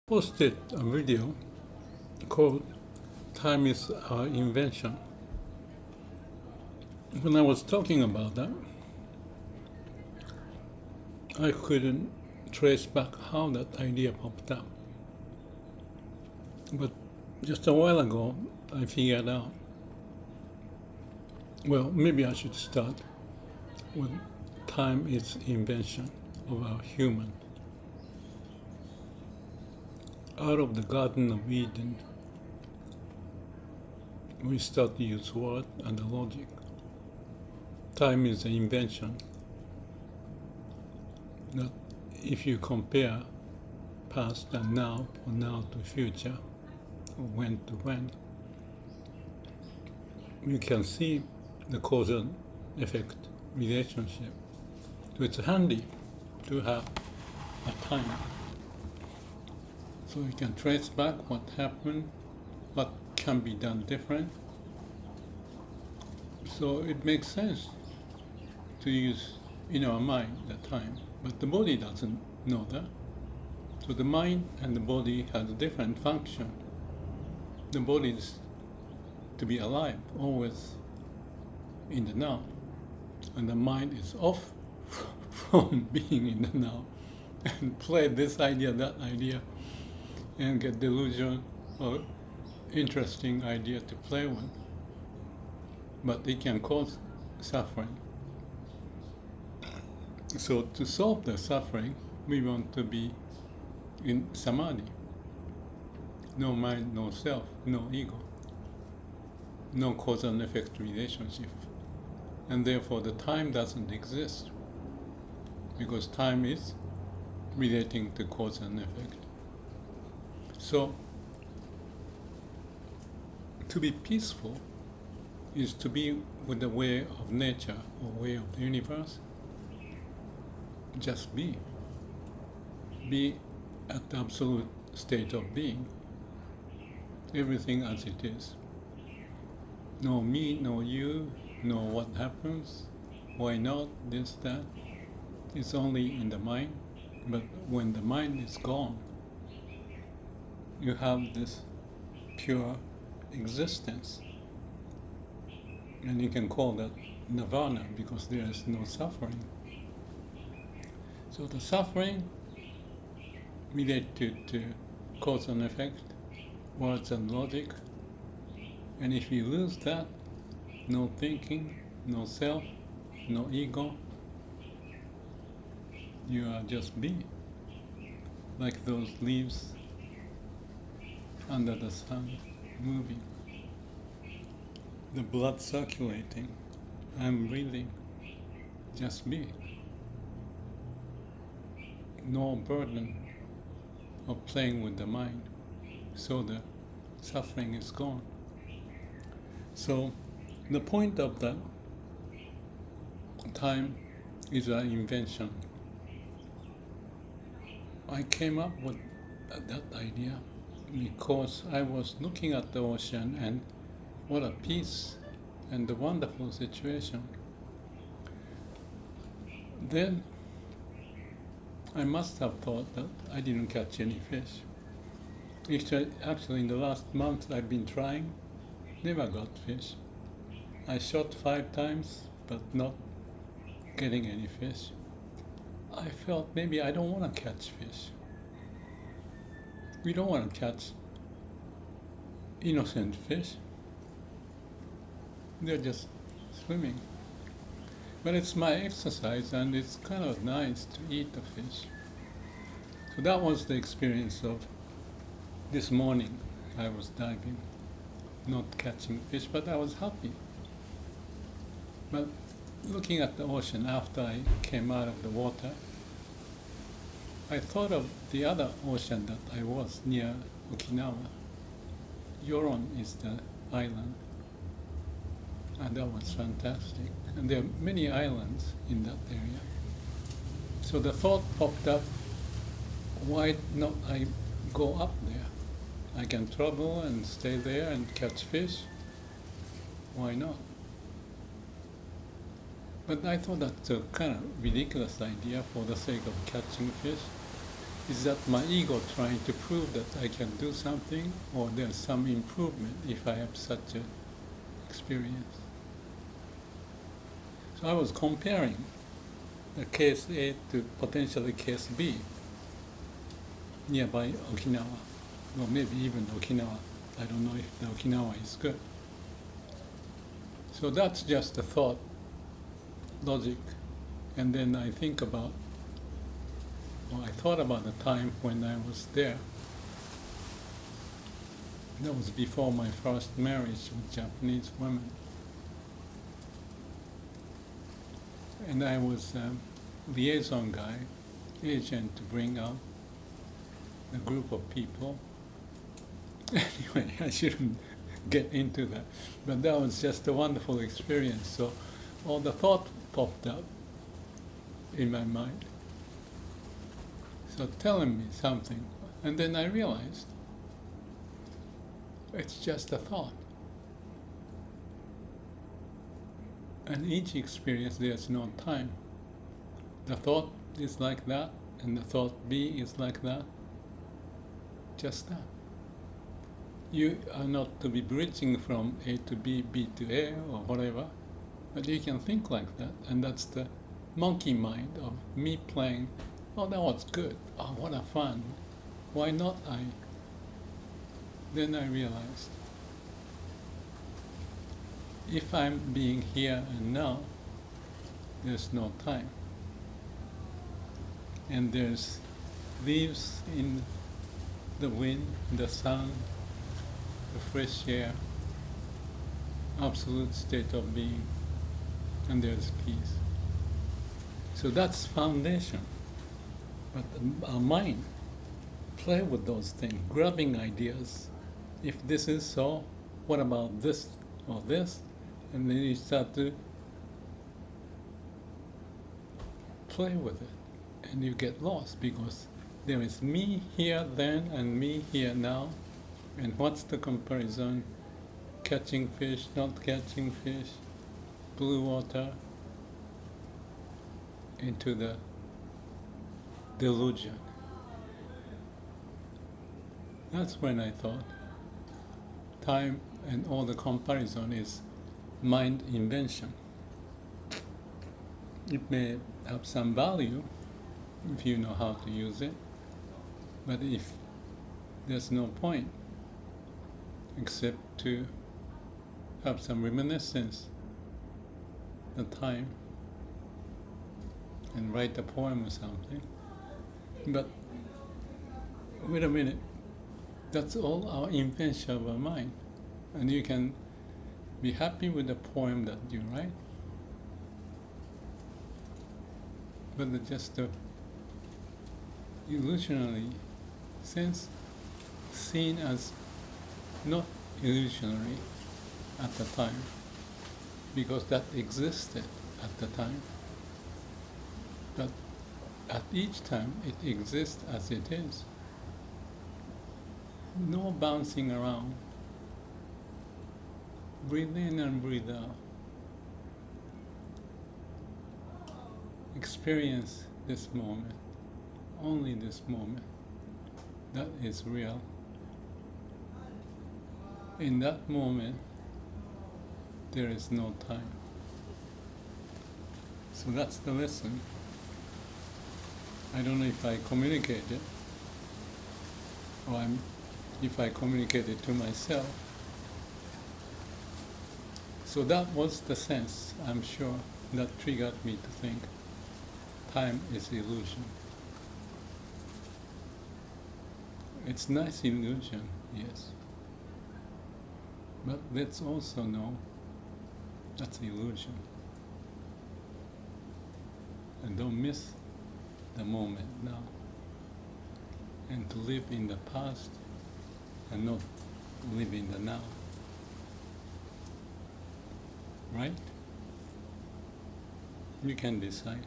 Posted a video called Time is Our Invention. When I was talking about that, I couldn't trace back how that idea popped up. But just a while ago, I figured out, well, maybe I should start with time is invention of our human. Out of the Garden of Eden, we start to use word and the logic. Time is an invention. That if you compare past and now, or now to future, or when to when, you can see the cause and effect relationship. So it's handy to have a time. So you can trace back what happened, what can be done different. So it makes sense to use in our mind the time, but the body doesn't know that. So the mind and the body has a different function. The body is to be alive, always in the now, and the mind is off from being in the now and play this idea, that idea, and get delusion or interesting idea to play with. But it can cause suffering. So to solve the suffering, we want to be in Samadhi. No mind, no self, no ego, no cause and effect relationship. And therefore the time doesn't exist, because time is relating to cause and effect. So, to be peaceful is to be with the way of nature or way of the universe. Just be. Be at the absolute state of being. Everything as it is. No me, no you, no what happens, why not, this, that. It's only in the mind. But when the mind is gone, you have this pure existence. And you can call that nirvana, because there is no suffering. So the suffering related to cause and effect, words and logic. And if you lose that, no thinking, no self, no ego, you are just be, like those leaves under the sun, moving. The blood circulating, I'm breathing, just be. No burden of playing with the mind, so the suffering is gone. So the point of that time is an invention. I came up with that idea because I was looking at the ocean and what a peace and a wonderful situation. Then I must have thought that I didn't catch any fish. Actually in the last month I've been trying, never got fish. I shot 5 times but not getting any fish. I felt maybe I don't want to catch fish. We don't want to catch innocent fish. They're just swimming. But it's my exercise and it's kind of nice to eat the fish. So that was the experience of this morning. I was diving, not catching fish, but I was happy. But looking at the ocean after I came out of the water, I thought of the other ocean that I was near Okinawa. Yoron is the island. And that was fantastic. And there are many islands in that area. So the thought popped up, why not I go up there? I can travel and stay there and catch fish. Why not? But I thought that's a kind of ridiculous idea for the sake of catching fish. Is that my ego trying to prove that I can do something, or there's some improvement if I have such an experience? So I was comparing the case A to potentially case B nearby Okinawa, or maybe even Okinawa. I don't know if the Okinawa is good. So that's just a thought, logic, and then I think about, or I thought about the time when I was there. That was before my first marriage with Japanese women. And I was liaison guy, agent to bring out a group of people. Anyway, I shouldn't get into that, but that was just a wonderful experience. So all the thought popped up in my mind, so telling me something, and then I realized it's just a thought. And each experience, there's no time. The thought is like that, and the thought B is like that. Just that. You are not to be bridging from A to B, B to A, or whatever, but you can think like that, and that's the monkey mind of me playing, oh, that was good, oh, what a fun, why not I? Then I realized, if I'm being here and now, there's no time. And there's leaves in the wind, the sun, the fresh air, absolute state of being, and there's peace. So that's foundation. But our mind play with those things, grabbing ideas. If this is so, what about this or this? And then you start to play with it, and you get lost because there is me here then and me here now. And what's the comparison? Catching fish, not catching fish, blue water, into the delusion. That's when I thought time and all the comparison is mind invention. It may have some value if you know how to use it, but if there's no point except to have some reminiscence, the time, and write a poem or something. But wait a minute, that's all our invention of our mind, and you can be happy with the poem that you write, but it's just a illusionary sense, seen as not illusionary at the time, because that existed at the time. But at each time it exists as it is. No bouncing around. Breathe in and breathe out. Experience this moment, only this moment. That is real. In that moment, there is no time. So that's the lesson. I don't know if I communicated, or if I communicated to myself. So that was the sense, I'm sure, that triggered me to think time is illusion. It's nice illusion, yes. But let's also know that's illusion. And don't miss the moment now. And to live in the past and not live in the now. Right? You can decide.